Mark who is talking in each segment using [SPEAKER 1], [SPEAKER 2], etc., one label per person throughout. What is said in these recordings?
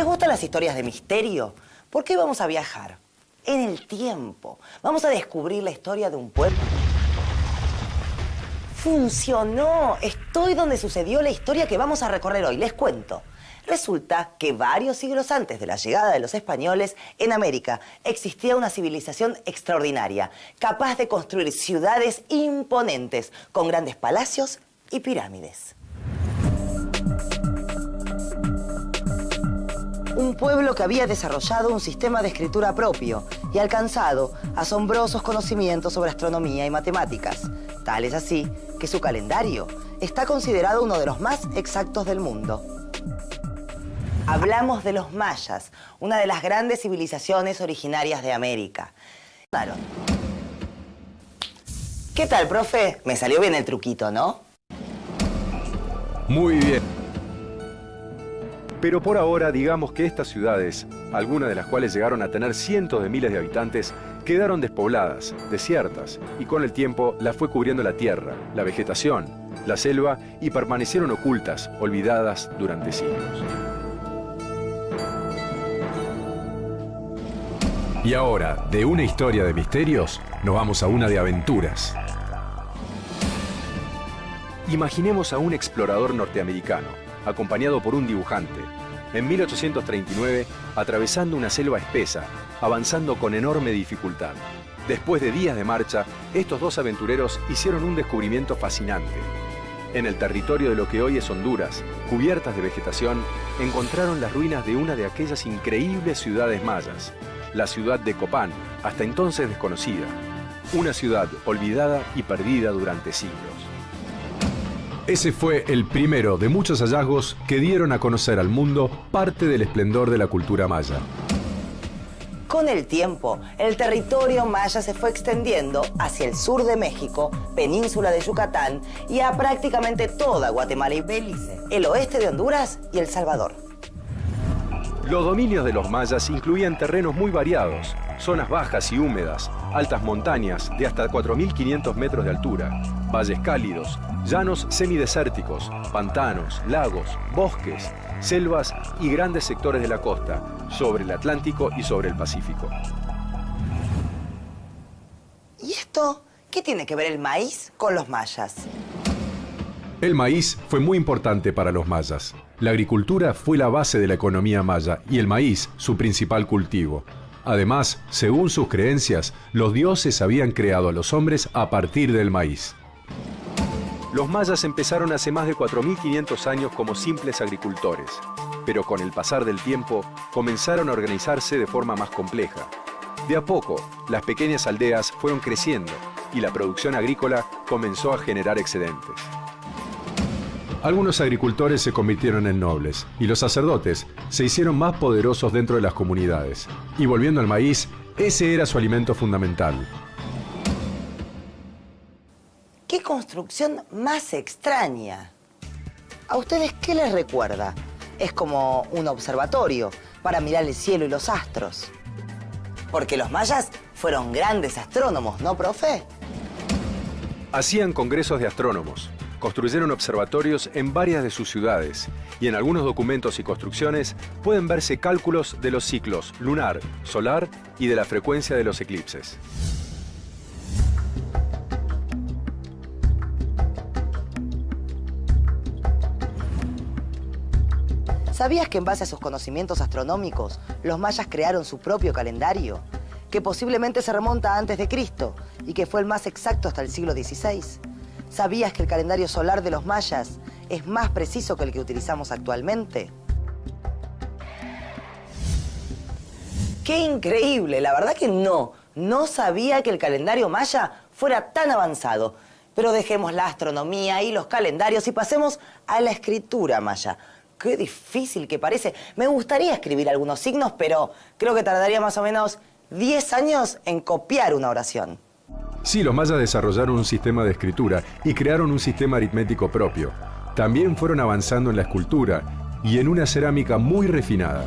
[SPEAKER 1] ¿Les gustan las historias de misterio? ¿Por qué vamos a viajar? En el tiempo. Vamos a descubrir la historia de un pueblo. ¡Funcionó! Estoy donde sucedió la historia que vamos a recorrer hoy. Les cuento. Resulta que varios siglos antes de la llegada de los españoles, en América existía una civilización extraordinaria, capaz de construir ciudades imponentes, con grandes palacios y pirámides. Un pueblo que había desarrollado un sistema de escritura propio y alcanzado asombrosos conocimientos sobre astronomía y matemáticas. Tal es así que su calendario está considerado uno de los más exactos del mundo. Hablamos de los mayas, una de las grandes civilizaciones originarias de América. Claro. ¿Qué tal, profe? Me salió bien el truquito, ¿no?
[SPEAKER 2] Muy bien. Pero por ahora, digamos que estas ciudades, algunas de las cuales llegaron a tener cientos de miles de habitantes, quedaron despobladas, desiertas, y con el tiempo las fue cubriendo la tierra, la vegetación, la selva, y permanecieron ocultas, olvidadas durante siglos. Y ahora, de una historia de misterios, nos vamos a una de aventuras. Imaginemos a un explorador norteamericano, acompañado por un dibujante, en 1839, atravesando una selva espesa, avanzando con enorme dificultad. Después de días de marcha, estos dos aventureros hicieron un descubrimiento fascinante. En el territorio de lo que hoy es Honduras, cubiertas de vegetación, encontraron las ruinas de una de aquellas increíbles ciudades mayas, la ciudad de Copán, hasta entonces desconocida. Una ciudad olvidada y perdida durante siglos. Ese fue el primero de muchos hallazgos que dieron a conocer al mundo parte del esplendor de la cultura maya.
[SPEAKER 1] Con el tiempo, el territorio maya se fue extendiendo hacia el sur de México, península de Yucatán y a prácticamente toda Guatemala y Belice, el oeste de Honduras y El Salvador.
[SPEAKER 2] Los dominios de los mayas incluían terrenos muy variados, zonas bajas y húmedas, altas montañas de hasta 4.500 metros de altura, valles cálidos, llanos semidesérticos, pantanos, lagos, bosques, selvas y grandes sectores de la costa, sobre el Atlántico y sobre el Pacífico.
[SPEAKER 1] ¿Y esto? ¿Qué tiene que ver el maíz con los mayas?
[SPEAKER 2] El maíz fue muy importante para los mayas. La agricultura fue la base de la economía maya y el maíz su principal cultivo. Además, según sus creencias, los dioses habían creado a los hombres a partir del maíz. Los mayas empezaron hace más de 4.500 años como simples agricultores, pero con el pasar del tiempo comenzaron a organizarse de forma más compleja. De a poco, las pequeñas aldeas fueron creciendo y la producción agrícola comenzó a generar excedentes. Algunos agricultores se convirtieron en nobles y los sacerdotes se hicieron más poderosos dentro de las comunidades. Y volviendo al maíz, ese era su alimento fundamental.
[SPEAKER 1] ¡Qué construcción más extraña! ¿A ustedes qué les recuerda? Es como un observatorio para mirar el cielo y los astros. Porque los mayas fueron grandes astrónomos, ¿no, profe?
[SPEAKER 2] Hacían congresos de astrónomos. Construyeron observatorios en varias de sus ciudades y en algunos documentos y construcciones pueden verse cálculos de los ciclos lunar, solar y de la frecuencia de los eclipses.
[SPEAKER 1] ¿Sabías que en base a sus conocimientos astronómicos, los mayas crearon su propio calendario? Que posiblemente se remonta a antes de Cristo y que fue el más exacto hasta el siglo XVI. ¿Sabías que el calendario solar de los mayas es más preciso que el que utilizamos actualmente? ¡Qué increíble! La verdad que no sabía que el calendario maya fuera tan avanzado. Pero dejemos la astronomía y los calendarios y pasemos a la escritura maya. ¡Qué difícil que parece! Me gustaría escribir algunos signos, pero creo que tardaría más o menos 10 años en copiar una oración.
[SPEAKER 2] Sí, los mayas desarrollaron un sistema de escritura y crearon un sistema aritmético propio. También fueron avanzando en la escultura y en una cerámica muy refinada.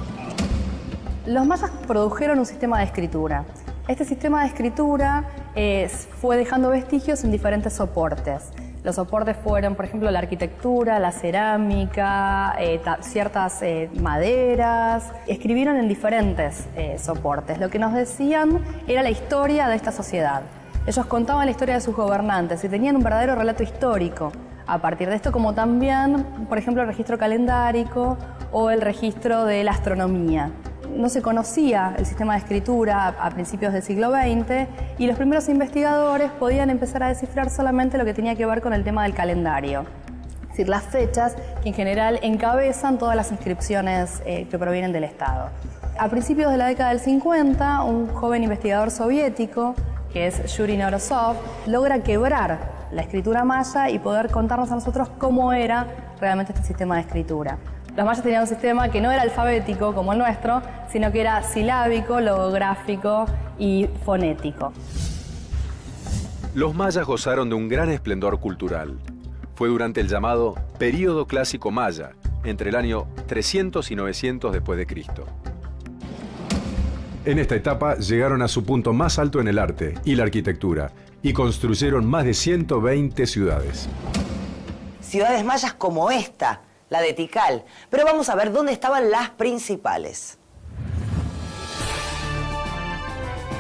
[SPEAKER 3] Los mayas produjeron un sistema de escritura. Este sistema de escritura fue dejando vestigios en diferentes soportes. Los soportes fueron, por ejemplo, la arquitectura, la cerámica, ciertas maderas. Escribieron en diferentes soportes. Lo que nos decían era la historia de esta sociedad. Ellos contaban la historia de sus gobernantes y tenían un verdadero relato histórico. A partir de esto, como también, por ejemplo, el registro calendárico o el registro de la astronomía. No se conocía el sistema de escritura a principios del siglo XX y los primeros investigadores podían empezar a descifrar solamente lo que tenía que ver con el tema del calendario. Es decir, las fechas que en general encabezan todas las inscripciones que provienen del Estado. A principios de la década del 50, un joven investigador soviético, que es Yuri Norosov, logra quebrar la escritura maya y poder contarnos a nosotros cómo era realmente este sistema de escritura. Los mayas tenían un sistema que no era alfabético como el nuestro, sino que era silábico, logográfico y fonético.
[SPEAKER 2] Los mayas gozaron de un gran esplendor cultural. Fue durante el llamado Período Clásico Maya, entre el año 300 y 900 después de Cristo. En esta etapa llegaron a su punto más alto en el arte y la arquitectura y construyeron más de 120 ciudades.
[SPEAKER 1] Ciudades mayas como esta, la de Tikal. Pero vamos a ver dónde estaban las principales.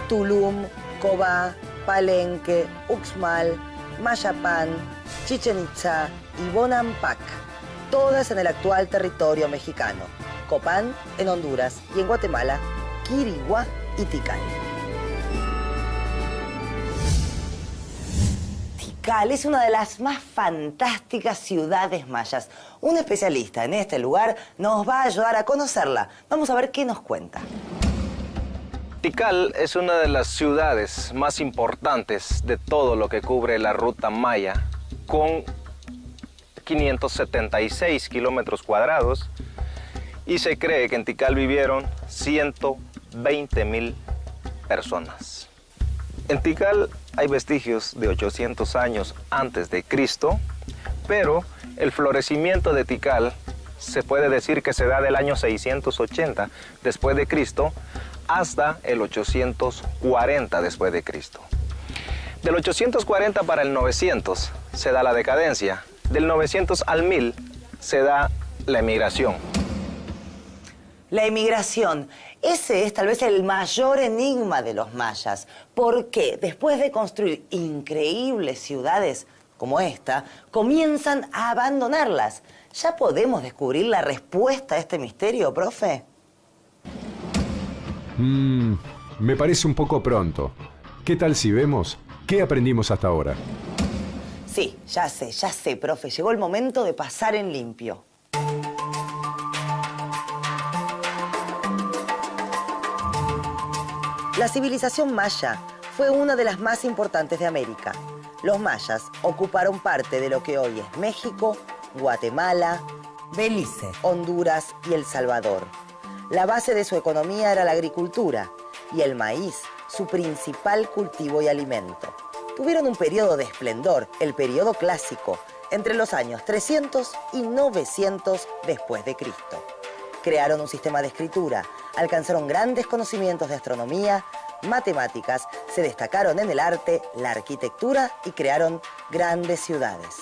[SPEAKER 1] Tulum, Cobá, Palenque, Uxmal, Mayapán, Chichén Itzá y Bonampak, todas en el actual territorio mexicano. Copán en Honduras y en Guatemala, Quiriguá y Tikal. Tikal es una de las más fantásticas ciudades mayas. Un especialista en este lugar nos va a ayudar a conocerla. Vamos a ver qué nos cuenta.
[SPEAKER 4] Tikal es una de las ciudades más importantes de todo lo que cubre la ruta maya, con 576 kilómetros cuadrados, y se cree que en Tikal vivieron 120,000 personas. En Tikal hay vestigios de 800 años antes de Cristo, pero el florecimiento de Tikal se puede decir que se da del año 680 después de Cristo hasta el 840 después de Cristo. Del 840 para el 900 se da la decadencia, del 900 al 1000 se da la emigración.
[SPEAKER 1] La emigración, ese es tal vez el mayor enigma de los mayas. ¿Por qué después de construir increíbles ciudades como esta, comienzan a abandonarlas? ¿Ya podemos descubrir la respuesta a este misterio, profe?
[SPEAKER 2] Me parece un poco pronto. ¿Qué tal si vemos qué aprendimos hasta ahora?
[SPEAKER 1] Sí, ya sé, profe. Llegó el momento de pasar en limpio. La civilización maya fue una de las más importantes de América. Los mayas ocuparon parte de lo que hoy es México, Guatemala, Belice, Honduras y El Salvador. La base de su economía era la agricultura y el maíz, su principal cultivo y alimento. Tuvieron un periodo de esplendor, el periodo clásico, entre los años 300 y 900 después de Cristo. Crearon un sistema de escritura, alcanzaron grandes conocimientos de astronomía, matemáticas, se destacaron en el arte, la arquitectura y crearon grandes ciudades.